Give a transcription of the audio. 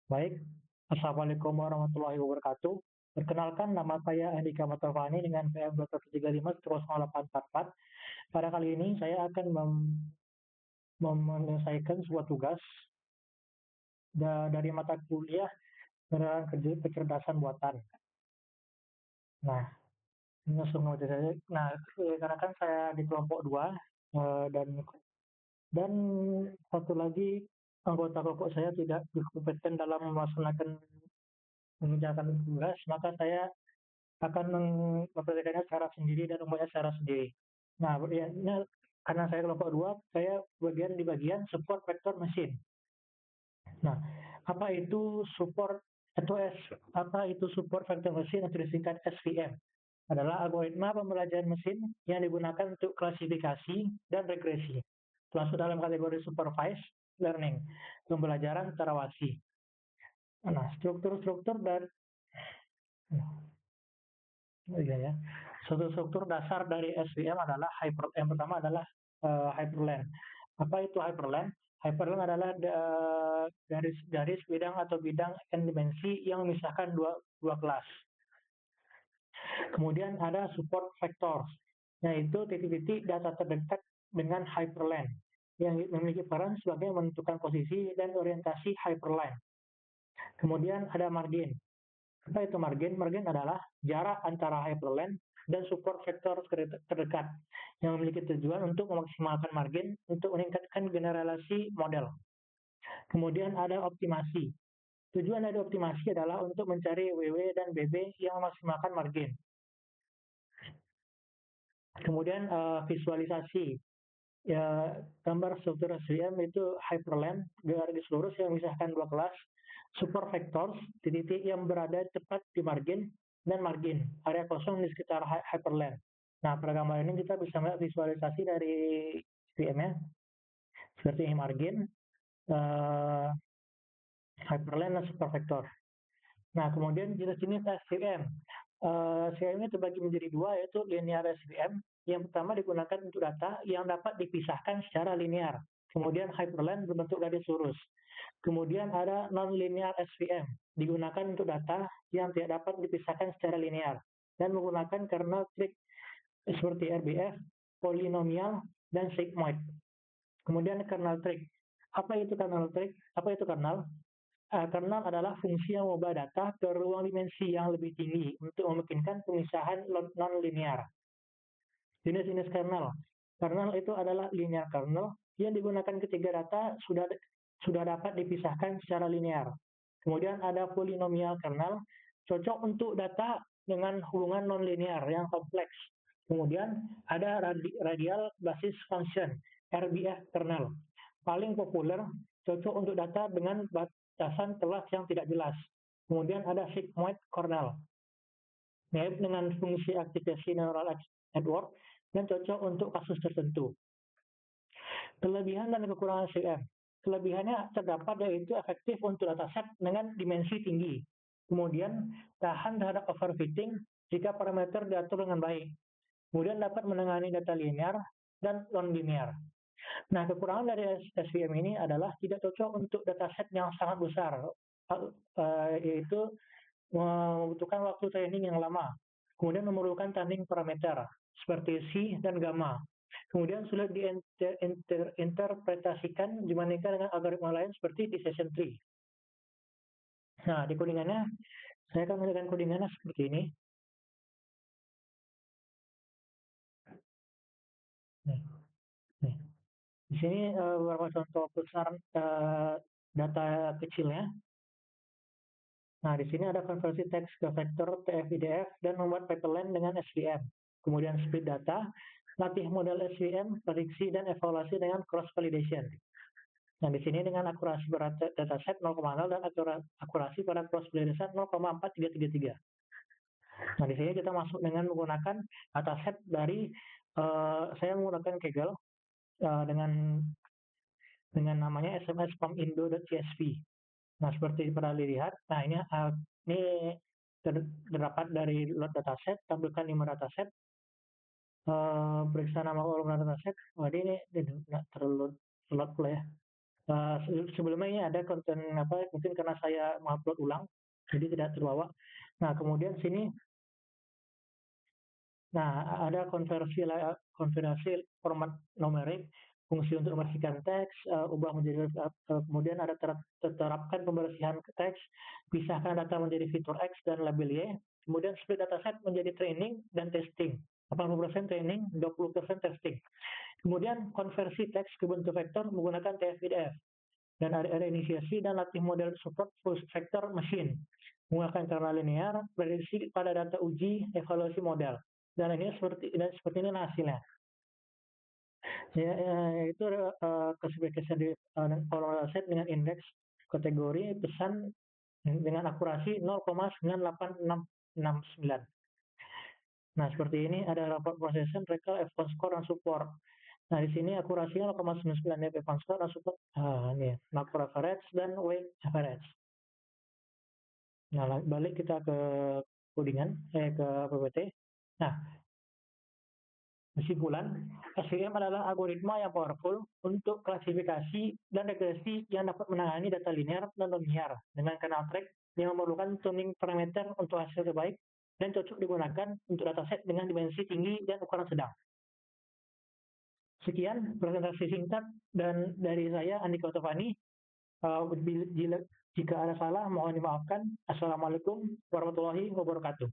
Baik, Assalamualaikum warahmatullahi wabarakatuh. Perkenalkan, nama saya Andika Matovani dengan PM 235 empat. Pada kali ini saya akan menyelesaikan sebuah tugas dari mata kuliah Penerapan Kecerdasan Buatan. Nah, ini langsung aja saya. Nah, karena kan saya di kelompok 2 dan satu lagi anggota kelompok saya tidak berkompeten dalam melaksanakan mengerjakan tugas, maka saya akan memperhatikannya secara sendiri dan membuatnya secara sendiri. Nah, karena saya kelompok 2, saya di bagian support vector machine. Nah, apa itu support vector machine atau disingkat SVM? Adalah algoritma pembelajaran mesin yang digunakan untuk klasifikasi dan regresi. Termasuk dalam kategori supervised learning, pembelajaran terawasi. Nah, struktur-struktur dan ya. Struktur dasar dari SVM adalah yang pertama adalah hyperlength. Apa itu hyperlength? Hyperlength adalah garis bidang atau bidang n dimensi yang memisahkan dua kelas. Kemudian ada support vectors, yaitu titik-titik data terdekat dengan hyperlength yang memiliki peran sebagai menentukan posisi dan orientasi hyperlength. Kemudian ada margin. Apa itu margin? Margin adalah jarak antara hyperlength dan support vektor terdekat yang memiliki tujuan untuk memaksimalkan margin untuk meningkatkan generalisasi model. Kemudian ada optimasi. Tujuan dari optimasi adalah untuk mencari WW dan BB yang memaksimalkan margin. Kemudian visualisasi. Ya, gambar struktur SVM itu hyperlength, garis lurus yang memisahkan dua kelas, support vectors, titik-titik yang berada tepat di margin, dan margin, area kosong di sekitar hyperlength. Nah, pada gambar ini kita bisa melihat visualisasi dari SVM-nya, seperti margin, hyperlength, dan support vector. Nah, kemudian jenis-jenis SVM. SVM ini terbagi menjadi dua, yaitu linear SVM. Yang pertama digunakan untuk data yang dapat dipisahkan secara linear. Kemudian hyperlength berbentuk garis lurus. Kemudian ada non-linear SVM, digunakan untuk data yang tidak dapat dipisahkan secara linear dan menggunakan kernel trig seperti RBF, polinomial, dan sigmoid. Kemudian kernel trig. Apa itu kernel trig? Apa itu kernel? Kernel adalah fungsi yang mengubah data ke ruang dimensi yang lebih tinggi untuk memungkinkan pemisahan non-linear. Jenis-jenis kernel. Kernel itu adalah linear kernel yang digunakan ketika data sudah dapat dipisahkan secara linear. Kemudian ada polinomial kernel, cocok untuk data dengan hubungan non-linear yang kompleks. Kemudian ada radial basis function, RBF kernel. Paling populer, cocok untuk data dengan batasan kelas yang tidak jelas. Kemudian ada sigmoid kernel, mirip dengan fungsi aktivasi neural network dan cocok untuk kasus tertentu. Kelebihan dan kekurangan SVM. Kelebihannya terdapat yaitu efektif untuk dataset dengan dimensi tinggi. Kemudian tahan terhadap overfitting jika parameter diatur dengan baik. Kemudian dapat menangani data linear dan non-linear. Nah, kekurangan dari SVM ini adalah tidak cocok untuk dataset yang sangat besar, yaitu membutuhkan waktu training yang lama. Kemudian memerlukan tanding parameter seperti C dan gamma. Kemudian sulit diinterpretasikan dibandingkan dengan algoritma lain seperti decision tree. Nah, di codingannya, saya akan menunjukkan codingannya seperti ini. Nih. Di sini beberapa contoh besar data kecilnya. Nah, di sini ada konversi teks ke vektor TF-IDF dan membuat pipeline dengan SVM. Kemudian split data, latih model SVM, prediksi, dan evaluasi dengan cross-validation. Nah, di sini dengan akurasi pada dataset 0,0 dan akurasi pada cross-validation 0,4333. Nah, di sini kita masuk dengan menggunakan dataset dari, saya menggunakan Kaggle dengan namanya sms.indo.csv. Nah, seperti pada dilihat, nah ini terdapat dari load dataset, tampilkan 5 dataset, periksa nama kolom dataset. Ini nggak terlalu load pula ya. Sebelumnya ini ada konten mungkin karena saya mengupload ulang, jadi tidak terbawa. Nah, kemudian sini, nah ada konversi format numerik, fungsi untuk membersihkan teks, ubah menjadi kemudian ada terapkan pembersihan teks, pisahkan data menjadi fitur X dan label Y, kemudian split dataset menjadi training dan testing. 80% training, 20% testing. Kemudian konversi teks ke bentuk vektor menggunakan TF-IDF. Dan ada inisiasi dan latih model support full vector machine menggunakan karena linear, prediksi pada data uji, evaluasi model. Dan ini seperti ini hasilnya. Ya, itu klasifikasi di polar set dengan indeks kategori pesan dengan akurasi 0,98669. Nah, seperti ini ada raport procession, recall, F1 score, dan support. Nah, di sini akurasinya 0,99 ya, F1 score, dan support. Ini macro average dan weight average. Nah, balik kita ke codingan, ke PPT. Nah, kesimpulan, SVM adalah algoritma yang powerful untuk klasifikasi dan regresi yang dapat menangani data linear dan non-linear dengan kenal track yang memerlukan tuning parameter untuk hasil terbaik dan cocok digunakan untuk dataset dengan dimensi tinggi dan ukuran sedang. Sekian presentasi singkat dan dari saya Andika Tovani. Jika ada salah mohon dimaafkan. Assalamualaikum warahmatullahi wabarakatuh.